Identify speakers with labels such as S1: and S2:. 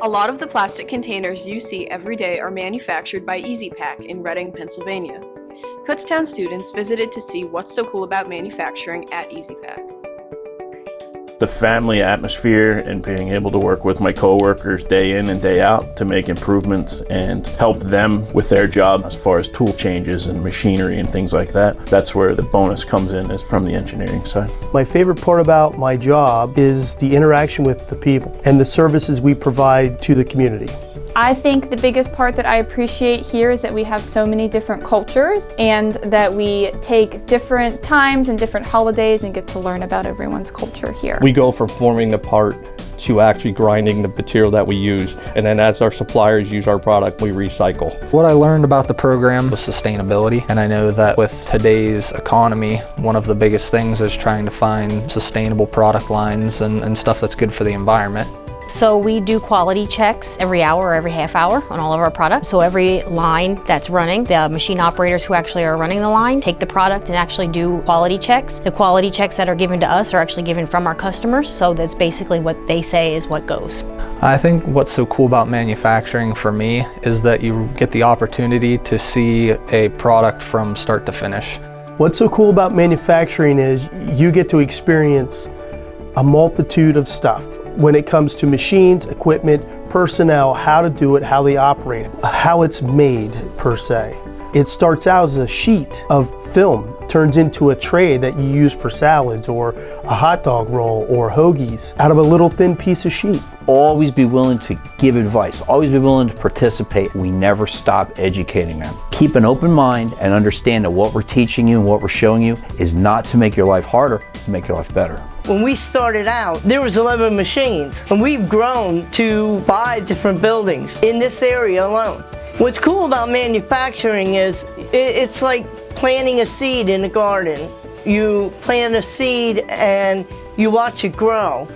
S1: A lot of the plastic containers you see every day are manufactured by EasyPack in Reading, Pennsylvania. Kutztown students visited to see what's so cool about manufacturing at EasyPack.
S2: The family atmosphere and being able to work with my coworkers day in and day out to make improvements and help them with their job as far as tool changes and machinery and things like that. That's where the bonus comes in, is from the engineering side.
S3: My favorite part about my job is the interaction with the people and the services we provide to the community.
S4: I think the biggest part that I appreciate here is that we have so many different cultures and that we take different times and different holidays and get to learn about everyone's culture here.
S5: We go from forming the part to actually grinding the material that we use, and then as our suppliers use our product, we recycle.
S6: What I learned about the program was sustainability, and I know that with today's economy, one of the biggest things is trying to find sustainable product lines and stuff that's good for the environment.
S7: So we do quality checks every hour or every half hour on all of our products. So every line that's running, the machine operators who actually are running the line take the product and actually do quality checks. The quality checks that are given to us are actually given from our customers, so that's basically what they say is what goes.
S6: I think what's so cool about manufacturing for me is that you get the opportunity to see a product from start to finish.
S3: What's so cool about manufacturing is you get to experience a multitude of stuff when it comes to machines, equipment, personnel, how to do it, how they operate, how it's made per se. It starts out as a sheet of film, turns into a tray that you use for salads or a hot dog roll or hoagies out of a little thin piece of sheet.
S8: Always be willing to give advice, always be willing to participate. We never stop educating them. Keep an open mind and understand that what we're teaching you and what we're showing you is not to make your life harder, it's to make your life better.
S9: When we started out, there was 11 machines, and we've grown to 5 different buildings in this area alone. What's cool about manufacturing is it's like planting a seed in a garden. You plant a seed and you watch it grow.